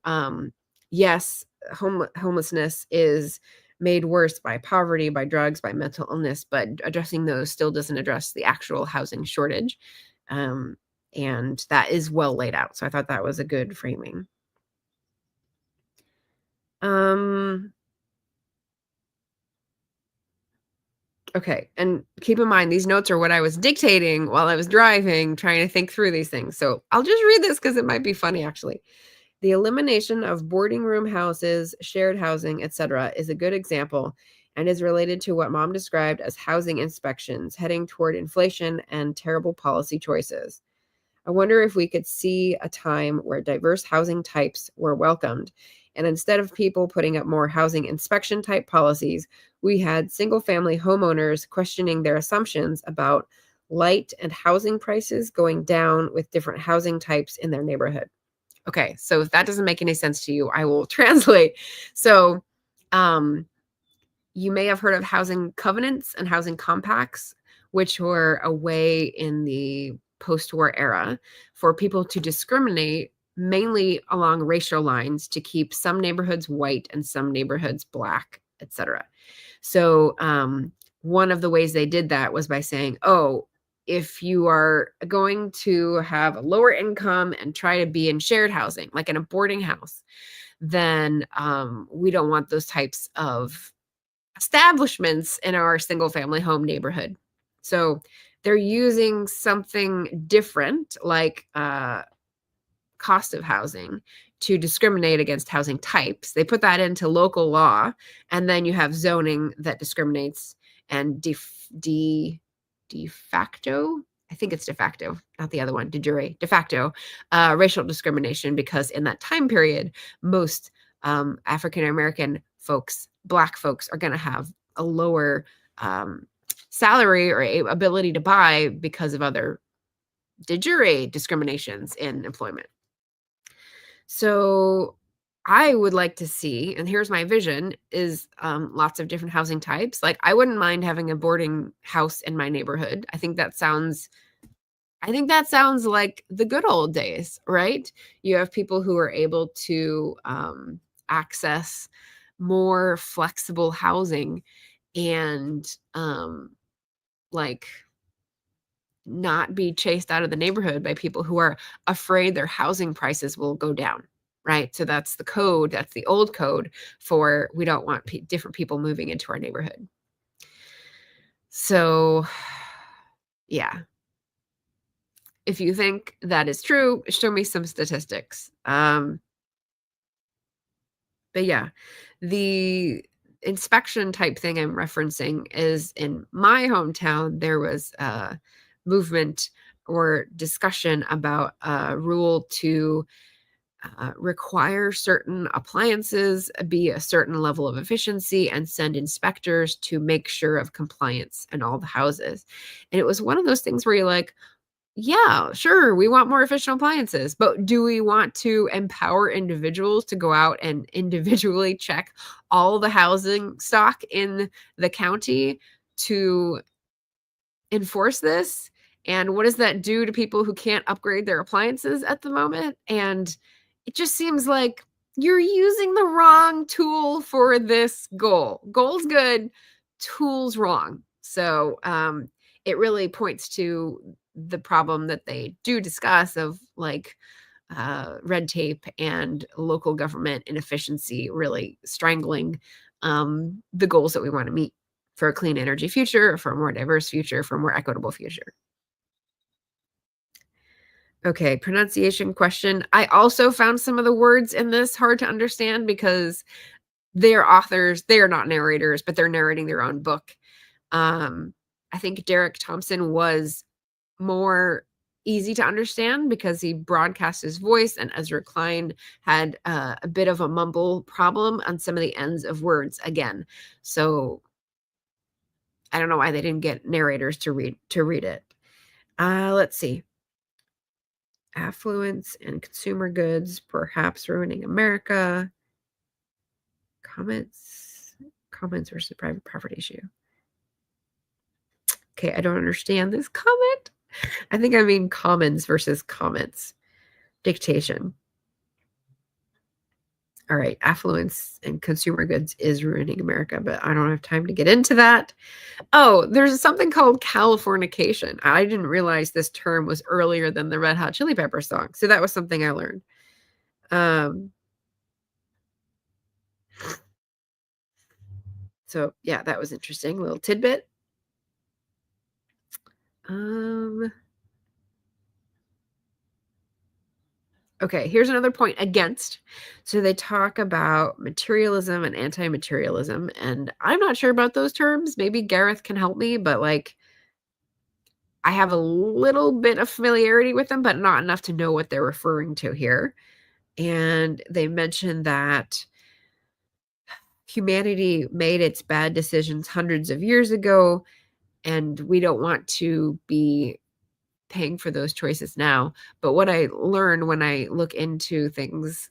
yes, homelessness is made worse by poverty, by drugs, by mental illness, but addressing those still doesn't address the actual housing shortage. And that is well laid out. So I thought that was a good framing. Okay, and keep in mind, these notes are what I was dictating while I was driving, trying to think through these things. So I'll just read this because it might be funny, actually. The elimination of boarding room houses, shared housing, etc., is a good example and is related to what Mom described as housing inspections heading toward inflation and terrible policy choices. I wonder if we could see a time where diverse housing types were welcomed, and instead of people putting up more housing inspection type policies, we had single-family homeowners questioning their assumptions about light and housing prices going down with different housing types in their neighborhood. Okay, so if that doesn't make any sense to you, I will translate. So you may have heard of housing covenants and housing compacts, which were a way in the post-war era for people to discriminate mainly along racial lines to keep some neighborhoods white and some neighborhoods black, etc. So one of the ways they did that was by saying, oh, if you are going to have a lower income and try to be in shared housing, like in a boarding house, then we don't want those types of establishments in our single family home neighborhood. So they're using something different, like cost of housing, to discriminate against housing types. They put that into local law, and then you have zoning that discriminates, and de facto, I think it's de facto, not the other one, de jure, de facto, racial discrimination, because in that time period, most African American folks, Black folks, are going to have a lower salary or ability to buy because of other de jure discriminations in employment. So I would like to see, and here's my vision, is lots of different housing types. Like, I wouldn't mind having a boarding house in my neighborhood. I think that sounds like the good old days, right? You have people who are able to access more flexible housing and like not be chased out of the neighborhood by people who are afraid their housing prices will go down, right? So that's the code, that's the old code for we don't want different people moving into our neighborhood. So yeah, if you think that is true, show me some statistics. But yeah, the inspection type thing I'm referencing is in my hometown, there was a movement or discussion about a rule to require certain appliances be a certain level of efficiency and send inspectors to make sure of compliance in all the houses. And it was one of those things where you're like, yeah, sure, we want more efficient appliances, but do we want to empower individuals to go out and individually check all the housing stock in the county to enforce this? And what does that do to people who can't upgrade their appliances at the moment? And it just seems like you're using the wrong tool for this goal. Goal's good, tool's wrong. So it really points to the problem that they do discuss of like red tape and local government inefficiency really strangling the goals that we want to meet for a clean energy future, for a more diverse future, for a more equitable future. Okay, pronunciation question. I also found some of the words in this hard to understand because they're authors, they are not narrators, but they're narrating their own book. I think Derek Thompson was more easy to understand because he broadcast his voice, and Ezra Klein had a bit of a mumble problem on some of the ends of words again. So I don't know why they didn't get narrators to read it. Let's see. Affluence and consumer goods perhaps ruining America. Comments versus private property issue. Okay, I don't understand this comment. I think I mean commons versus comments. Dictation. All right, affluence and consumer goods is ruining America, but I don't have time to get into that. Oh, there's something called Californication. I didn't realize this term was earlier than the Red Hot Chili Peppers song. So that was something I learned. So yeah, that was interesting. Little tidbit. Okay, here's another point against. So they talk about materialism and anti-materialism, and I'm not sure about those terms. Maybe Gareth can help me, but like I have a little bit of familiarity with them, but not enough to know what they're referring to here. And they mentioned that humanity made its bad decisions hundreds of years ago, and we don't want to be paying for those choices now. But what I learned when I look into things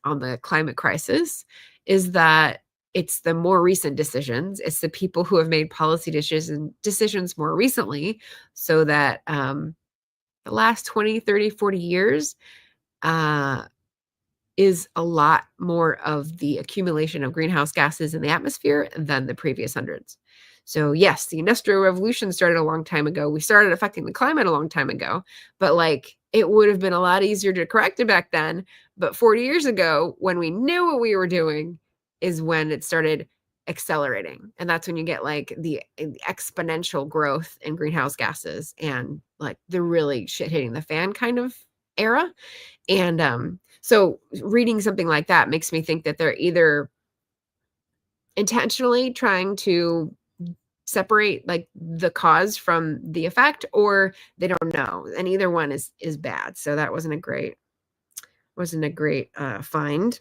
on the climate crisis is that it's the more recent decisions. It's the people who have made policy decisions more recently, so that the last 20, 30, 40 years is a lot more of the accumulation of greenhouse gases in the atmosphere than the previous hundreds. So yes, the Industrial Revolution started a long time ago. We started affecting the climate a long time ago, but like it would have been a lot easier to correct it back then. But 40 years ago, when we knew what we were doing, is when it started accelerating. And that's when you get like the exponential growth in greenhouse gases and like the really shit hitting the fan kind of era. And so reading something like that makes me think that they're either intentionally trying to separate like the cause from the effect, or they don't know, and either one is bad. So that wasn't a great find.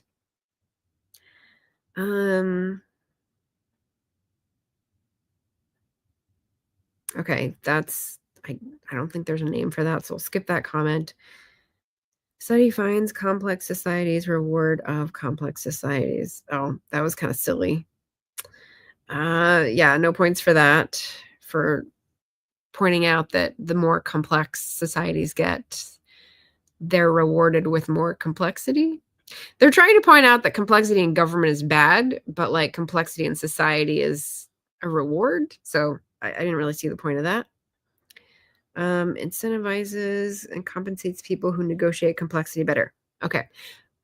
Okay, that's I don't think there's a name for that, so I'll skip that comment. Study finds complex societies reward of complex societies. Oh, that was kind of silly. Yeah, no points for that, for pointing out that the more complex societies get, they're rewarded with more complexity. They're trying to point out that complexity in government is bad, but like complexity in society is a reward. So I didn't really see the point of that. Incentivizes and compensates people who negotiate complexity better. Okay.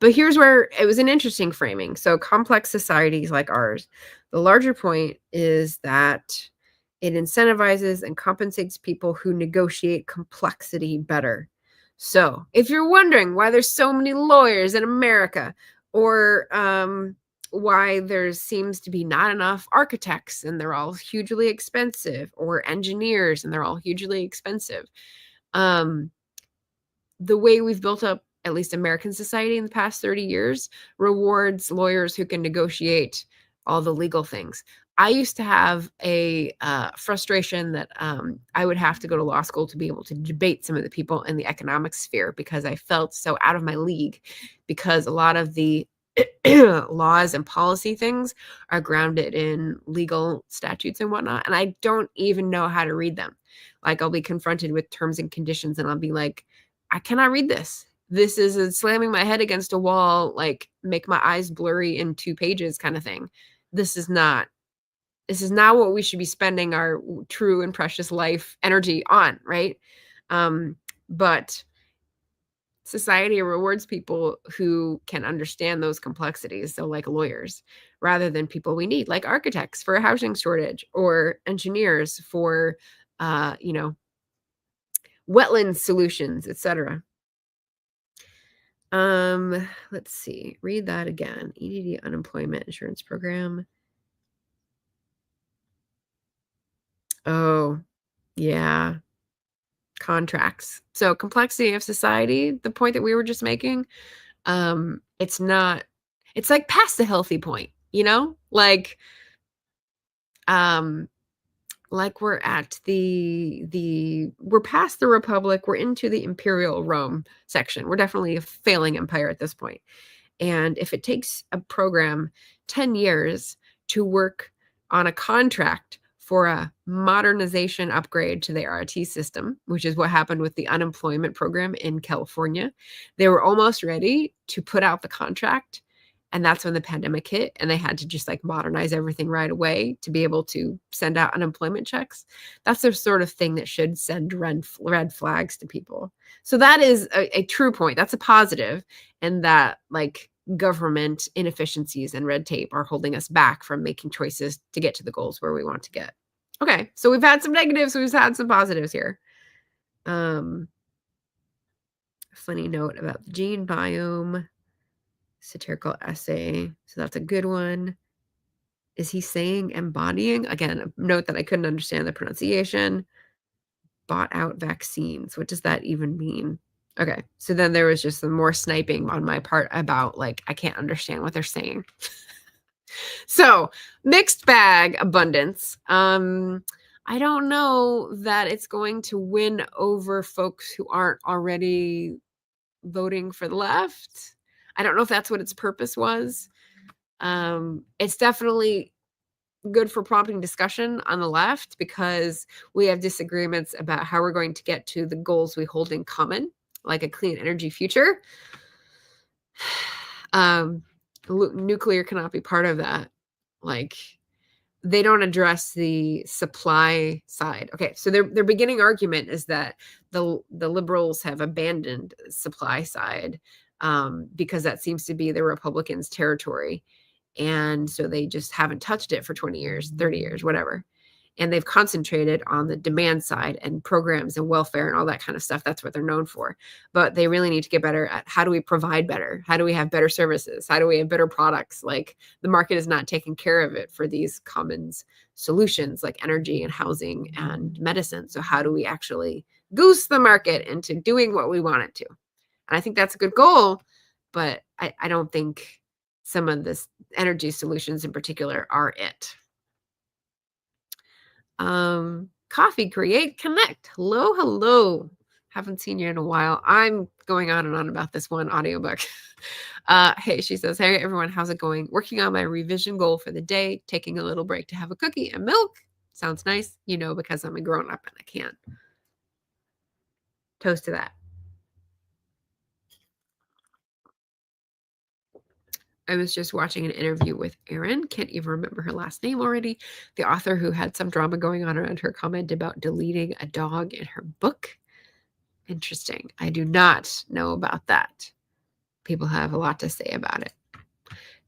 But here's where it was an interesting framing. So complex societies like ours, the larger point is that it incentivizes and compensates people who negotiate complexity better. So if you're wondering why there's so many lawyers in America, or why there seems to be not enough architects and they're all hugely expensive, or engineers and they're all hugely expensive. The way we've built up at least American society in the past 30 years rewards lawyers who can negotiate all the legal things. I used to have a frustration that I would have to go to law school to be able to debate some of the people in the economic sphere, because I felt so out of my league, because a lot of the laws and policy things are grounded in legal statutes and whatnot, and I don't even know how to read them. Like, I'll be confronted with terms and conditions and I'll be like, I cannot read this. This is slamming my head against a wall, like make my eyes blurry in 2 pages kind of thing. This is not what we should be spending our true and precious life energy on, right? But society rewards people who can understand those complexities, so like lawyers, rather than people we need, like architects for a housing shortage, or engineers for wetland solutions, etc. Let's see. Read that again. EDD unemployment insurance program. Oh, yeah. Contracts. So complexity of society, the point that we were just making, it's like past the healthy point, like we're at we're past the Republic, we're into the Imperial Rome section. We're definitely a failing empire at this point. And if it takes a program 10 years to work on a contract for a modernization upgrade to the RT system, which is what happened with the unemployment program in California, they were almost ready to put out the contract. And that's when the pandemic hit, and they had to just like modernize everything right away to be able to send out unemployment checks. That's the sort of thing that should send red flags to people. So that is a true point. That's a positive, and that like government inefficiencies and red tape are holding us back from making choices to get to the goals where we want to get. Okay, so we've had some negatives, we've had some positives here. Funny note about the gene biome. Satirical essay. So that's a good one. Is he saying embodying? Again, a note that I couldn't understand the pronunciation. Bought out vaccines. What does that even mean? Okay. So then there was just some more sniping on my part about like, I can't understand what they're saying. So mixed bag abundance. I don't know that it's going to win over folks who aren't already voting for the left. I don't know if that's what its purpose was. It's definitely good for prompting discussion on the left, because we have disagreements about how we're going to get to the goals we hold in common, like a clean energy future. Nuclear cannot be part of that. Like, they don't address the supply side. Okay, so their beginning argument is that the liberals have abandoned supply side, because that seems to be the Republicans' territory. And so they just haven't touched it for 20 years, 30 years, whatever. And they've concentrated on the demand side and programs and welfare and all that kind of stuff. That's what they're known for. But they really need to get better at how do we provide better? How do we have better services? How do we have better products? Like, the market is not taking care of it for these commons solutions like energy and housing and medicine. So how do we actually goose the market into doing what we want it to? And I think that's a good goal, but I don't think some of this energy solutions in particular are it. Coffee, create, connect. Hello. Haven't seen you in a while. I'm going on and on about this one audiobook. Hey, she says, hey, everyone, how's it going? Working on my revision goal for the day, taking a little break to have a cookie and milk. Sounds nice, because I'm a grown-up and I can't. Toast to that. I was just watching an interview with Erin, can't even remember her last name already, the author who had some drama going on around her comment about deleting a dog in her book. Interesting. I do not know about that. People have a lot to say about it.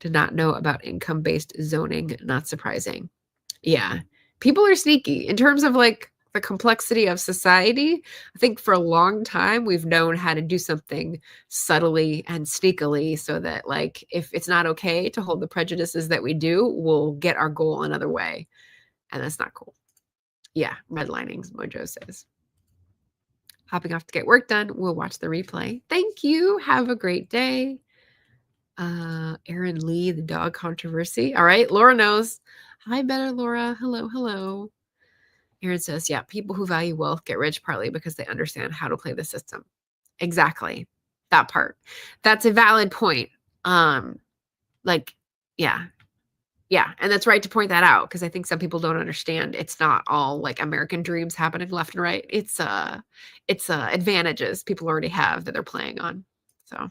Did not know about income-based zoning. Not surprising. Yeah. People are sneaky in terms of like the complexity of society. I think for a long time, we've known how to do something subtly and sneakily so that, like, if it's not okay to hold the prejudices that we do, we'll get our goal another way. And that's not cool. Yeah, redlinings, Mojo says. Hopping off to get work done. We'll watch the replay. Thank you. Have a great day. Aaron Lee, the dog controversy. All right, Laura knows. Hi, better Laura. Hello, hello. Aaron says, yeah, people who value wealth get rich partly because they understand how to play the system. Exactly. That part. That's a valid point. Like, yeah. Yeah, and that's right to point that out because I think some people don't understand. It's not all like American dreams happening left and right. It's advantages people already have that they're playing on. So,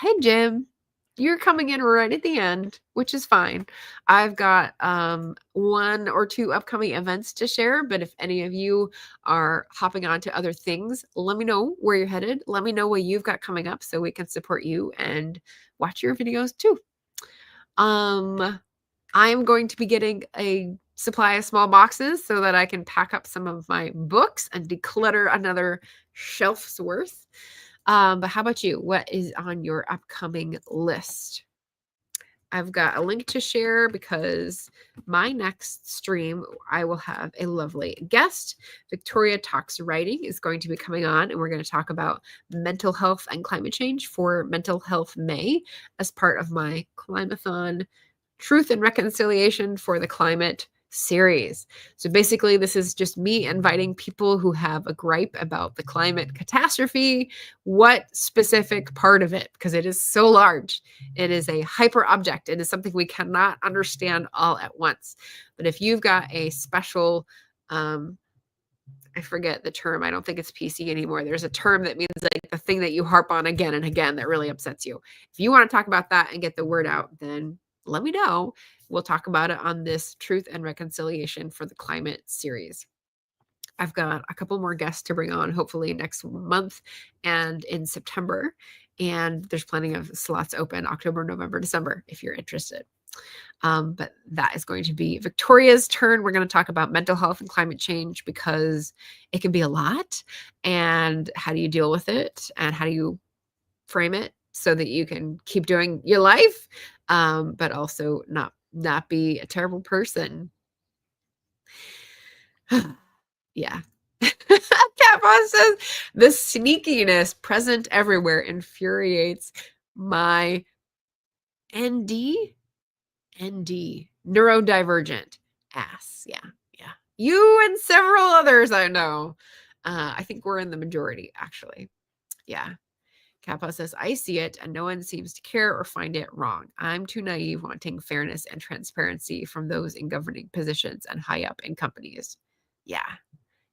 hey Jim, you're coming in right at the end, which is fine. I've got 1 or 2 upcoming events to share, but if any of you are hopping on to other things, let me know where you're headed. Let me know what you've got coming up so we can support you and watch your videos too. I am going to be getting a supply of small boxes so that I can pack up some of my books and declutter another shelf's worth. But how about you? What is on your upcoming list? I've got a link to share because my next stream, I will have a lovely guest. Victoria Talks Writing is going to be coming on, and we're going to talk about mental health and climate change for Mental Health May as part of my Climathon Truth and Reconciliation for the Climate series. So basically, this is just me inviting people who have a gripe about the climate catastrophe. What specific part of it? Because it is so large. It is a hyper object. It is something we cannot understand all at once. But if you've got a special, I forget the term. I don't think it's PC anymore. There's a term that means like the thing that you harp on again and again that really upsets you. If you want to talk about that and get the word out, then let me know. We'll talk about it on this Truth and Reconciliation for the Climate series. I've got a couple more guests to bring on, hopefully next month and in September. And there's plenty of slots open October, November, December, if you're interested. But that is going to be Victoria's turn. We're going to talk about mental health and climate change because it can be a lot. And how do you deal with it? And how do you frame it so that you can keep doing your life, but also not be a terrible person? Yeah. Cat Boss says, the sneakiness present everywhere infuriates my ND neurodivergent ass. Yeah. You and several others I know. I think we're in the majority, actually. Yeah. Kappa says, I see it and no one seems to care or find it wrong. I'm too naive wanting fairness and transparency from those in governing positions and high up in companies. Yeah.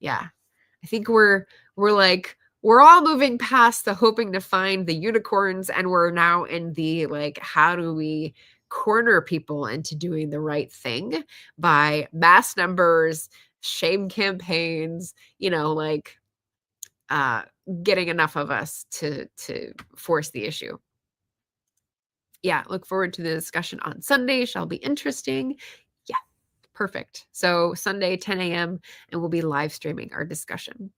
I think we're all moving past the hoping to find the unicorns, and we're now in the like, how do we corner people into doing the right thing by mass numbers, shame campaigns, getting enough of us to force the issue. Yeah, look forward to the discussion on Sunday. Shall be interesting. Yeah, perfect. So Sunday, 10 a.m., and we'll be live streaming our discussion.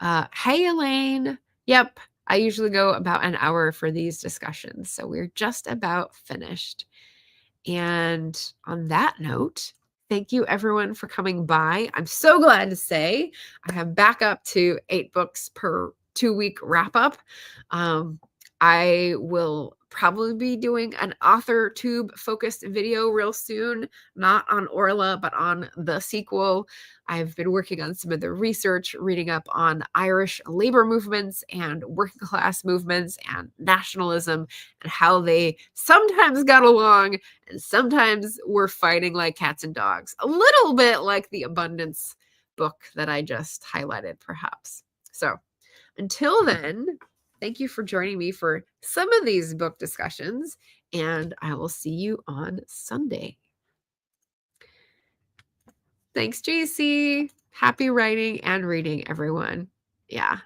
Hey, Elaine. Yep, I usually go about an hour for these discussions, so we're just about finished. And on that note, thank you everyone for coming by. I'm so glad to say I have back up to 8 books per 2-week wrap up. I will probably be doing an author tube focused video real soon, not on Orla, but on the sequel. I've been working on some of the research, reading up on Irish labor movements and working class movements and nationalism and how they sometimes got along and sometimes were fighting like cats and dogs. A little bit like the Abundance book that I just highlighted, perhaps. So until then, thank you for joining me for some of these book discussions, and I will see you on Sunday. Thanks, JC. Happy writing and reading, everyone. Yeah.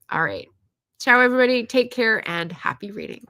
All right. Ciao, everybody. Take care and happy reading.